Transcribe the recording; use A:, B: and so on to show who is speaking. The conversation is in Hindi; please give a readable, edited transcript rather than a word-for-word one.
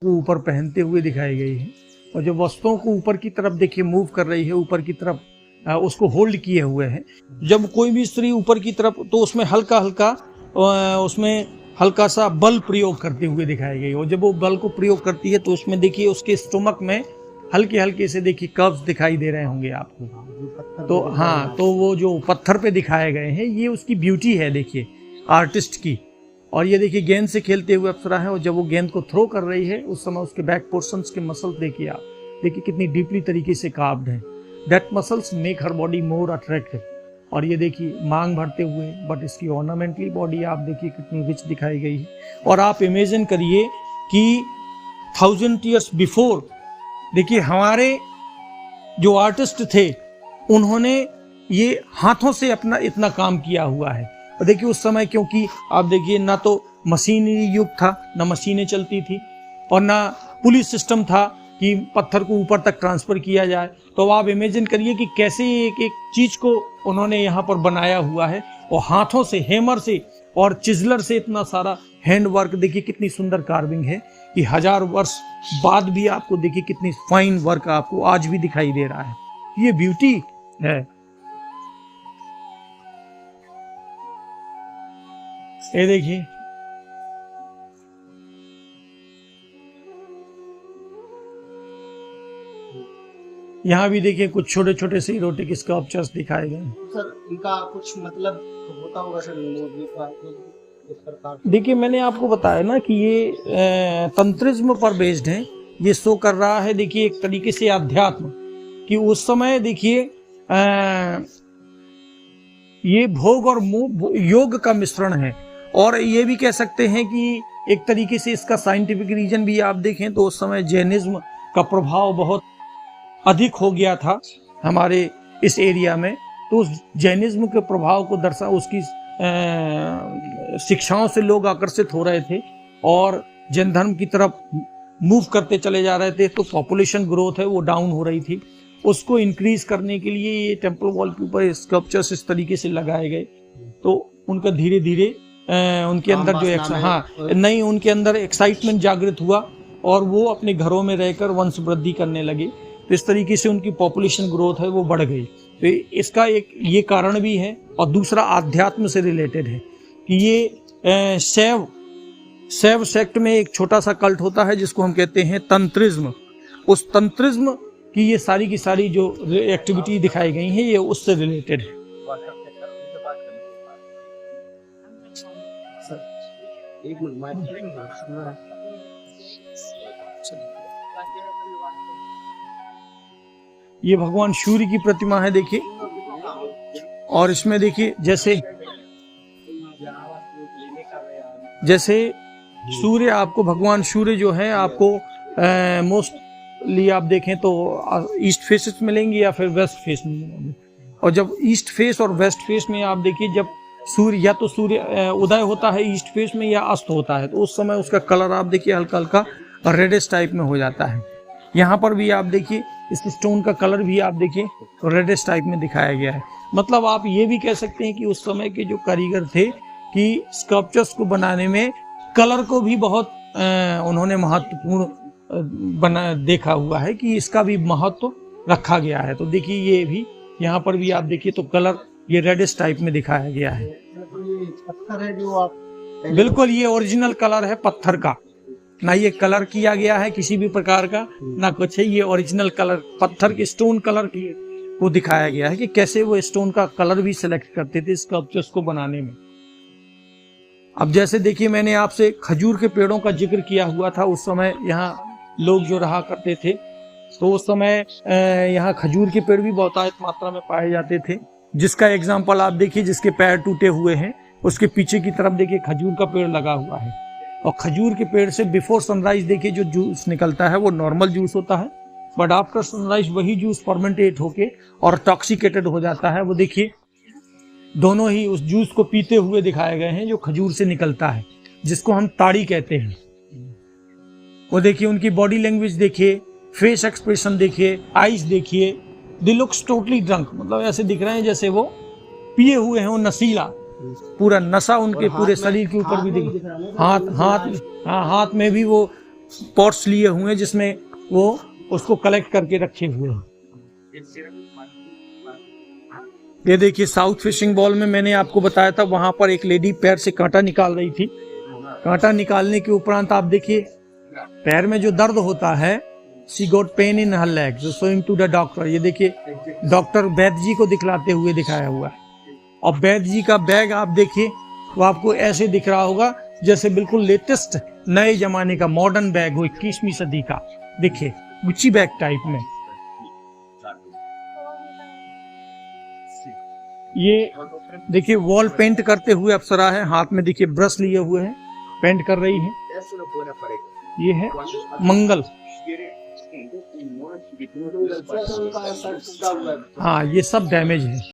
A: को ऊपर पहनते हुए दिखाई गई है, और जो वस्तुओं को ऊपर की तरफ देखिए मूव कर रही है, ऊपर की तरफ उसको होल्ड किए हुए है। जब कोई भी स्त्री ऊपर की तरफ, तो उसमें हल्का हल्का उसमें हल्का सा बल प्रयोग करते हुए दिखाई गई, और जब वो बल को प्रयोग करती है तो उसमें देखिए उसके स्टोमक में हल्के हल्के से देखिए कर्व्स दिखाई दे रहे होंगे आपको। तो हाँ, तो वो जो पत्थर पे दिखाए गए हैं ये उसकी ब्यूटी है देखिए आर्टिस्ट की। और ये देखिए गेंद से खेलते हुए अप्सरा है, और जब वो गेंद को थ्रो कर रही है उस समय उसके बैक पोर्शंस के मसल्स देखिए आप, देखिए कितनी डीपली तरीके से कार्व्ड है। That muscles make her body more attractive. और ये देखिए मांग भरते हुए, बट इसकी ऑर्नामेंटली बॉडी आप देखिए कितनी रिच दिखाई गई है। और आप इमेजिन करिए कि 1000 years बिफोर देखिए हमारे जो आर्टिस्ट थे उन्होंने ये हाथों से अपना इतना काम किया हुआ है। और देखिए उस समय, क्योंकि आप देखिए ना तो मशीनरी युग था, ना मशीनें चलती थी, और ना पुलिस सिस्टम था कि पत्थर को ऊपर तक ट्रांसफर किया जाए। तो आप इमेजिन करिए कि कैसे एक एक चीज को उन्होंने यहाँ पर बनाया हुआ है, और हाथों से, हेमर से और चिजलर से इतना सारा हैंड वर्क। देखिए कितनी सुंदर कार्विंग है कि 1000 वर्ष बाद भी आपको देखिए कितनी फाइन वर्क आपको आज भी दिखाई दे रहा है। ये ब्यूटी है। ये देखिए यहाँ भी देखिए कुछ छोटे छोटे से इरोटिक स्कल्पचर्स दिखाए गए हैं।
B: सर इनका कुछ मतलब होता होगा सर मूवी का इस प्रकार?
A: देखिए मैंने आपको बताया ना कि ये तंत्रिज्म पर बेस्ड है। ये शो कर रहा है देखिए एक तरीके से अध्यात्म, कि उस समय देखिए ये भोग और योग का मिश्रण है। और ये भी कह सकते हैं कि एक तरीके से इसका साइंटिफिक रीजन भी आप देखें तो उस समय जैनिज्म का प्रभाव बहुत अधिक हो गया था हमारे इस एरिया में। तो उस जैनिज्म के प्रभाव को उसकी शिक्षाओं से लोग आकर्षित हो रहे थे और जैन धर्म की तरफ मूव करते चले जा रहे थे। तो पॉपुलेशन ग्रोथ है वो डाउन हो रही थी, उसको इंक्रीज करने के लिए ये टेम्पल वॉल के ऊपर स्कल्पचर्स इस तरीके से लगाए गए। तो उनका धीरे धीरे उनके अंदर जो उनके अंदर एक्साइटमेंट जागृत हुआ, और वो अपने घरों में रहकर वंश वृद्धि करने लगे। तो इस तरीके से उनकी पॉपुलेशन ग्रोथ है वो बढ़ गई। तो इसका एक ये कारण भी है, और दूसरा आध्यात्म से रिलेटेड है कि ये शैव सेक्ट में एक छोटा सा कल्ट होता है जिसको हम कहते हैं तंत्रिज्म। उस तंत्रिज्म की ये सारी की सारी जो एक्टिविटी दिखाई गई हैं ये उससे रिलेटेड है। ये भगवान सूर्य की प्रतिमा है देखिए, और इसमें देखिए जैसे सूर्य आपको, भगवान सूर्य जो है आपको मोस्टली आप देखें तो ईस्ट फेस मिलेंगे या फिर वेस्ट फेस में मिलेंगे। और जब ईस्ट फेस और वेस्ट फेस में आप देखिए, जब सूर्य या तो सूर्य उदय होता है ईस्ट फेस में या अस्त होता है, तो उस समय उसका कलर आप देखिए हल्का हल्का रेडिश टाइप में हो जाता है। यहाँ पर भी आप देखिए इस स्टोन का कलर भी आप देखिए रेडिश टाइप में दिखाया गया है। मतलब आप ये भी कह सकते हैं कि उस समय के जो कारीगर थे कि स्कल्पचर्स को बनाने में कलर को भी बहुत उन्होंने महत्वपूर्ण देखा हुआ है कि इसका भी महत्व रखा गया है। तो देखिए ये भी यहाँ पर भी आप देखिए तो कलर ये रेडिश टाइप में दिखाया गया है।
B: पत्थर है जो आप,
A: बिल्कुल ये ओरिजिनल कलर है पत्थर का, ना ये कलर किया गया है किसी भी प्रकार का, ना कुछ है। ये ओरिजिनल कलर पत्थर के स्टोन कलर की वो दिखाया गया है कि कैसे वो स्टोन का कलर भी सिलेक्ट करते थे स्कल्पचर्स को बनाने में। अब जैसे देखिए मैंने आपसे खजूर के पेड़ों का जिक्र किया हुआ था, उस समय यहाँ लोग जो रहा करते थे तो उस समय यहाँ खजूर के पेड़ भी बहुतायत मात्रा में पाए जाते थे। जिसका एग्जाम्पल आप देखिए, जिसके पैर टूटे हुए हैं उसके पीछे की तरफ देखिए खजूर का पेड़ लगा हुआ है। और खजूर के पेड़ से बिफोर सनराइज देखिए जो जूस निकलता है वो नॉर्मल जूस होता है, बट आफ्टर सनराइज वही जूस फर्मेंटेट होके और टॉक्सिकेटेड हो जाता है। वो देखिए दोनों ही उस जूस को पीते हुए दिखाए गए हैं जो खजूर से निकलता है, जिसको हम ताड़ी कहते हैं। वो देखिए उनकी बॉडी लैंग्वेज देखिए, फेस एक्सप्रेशन देखिए, आईज देखिए, दे लुक्स टोटली ड्रंक, मतलब ऐसे दिख रहे हैं जैसे वो पिए हुए हैं, वो नशीला पूरा नशा उनके पूरे शरीर के ऊपर भी दिख, हाथ में भी वो पॉट्स लिए हुए हैं जिसमें वो उसको कलेक्ट करके रखे हुए हैं। ये देखिए साउथ फिशिंग बॉल में मैंने आपको बताया था, वहां पर एक लेडी पैर से कांटा निकाल रही थी। कांटा निकालने के उपरांत आप देखिए पैर में जो दर्द होता है, she got pain in her leg, showing to the doctor. ये देखिए डॉक्टर वैद्य जी को दिखलाते हुए दिखाया हुआ है। और वैद्य जी का बैग आप देखिए, वो आपको ऐसे दिख रहा होगा जैसे बिल्कुल लेटेस्ट नए जमाने का मॉडर्न बैग हो, 21वीं सदी का। देखिए गुच्ची बैग टाइप में। ये देखिए वॉल पेंट करते हुए अप्सरा है, हाथ में देखिए ब्रश लिए हुए हैं, पेंट कर रही है। ये है मंगल। हाँ ये सब डैमेज है।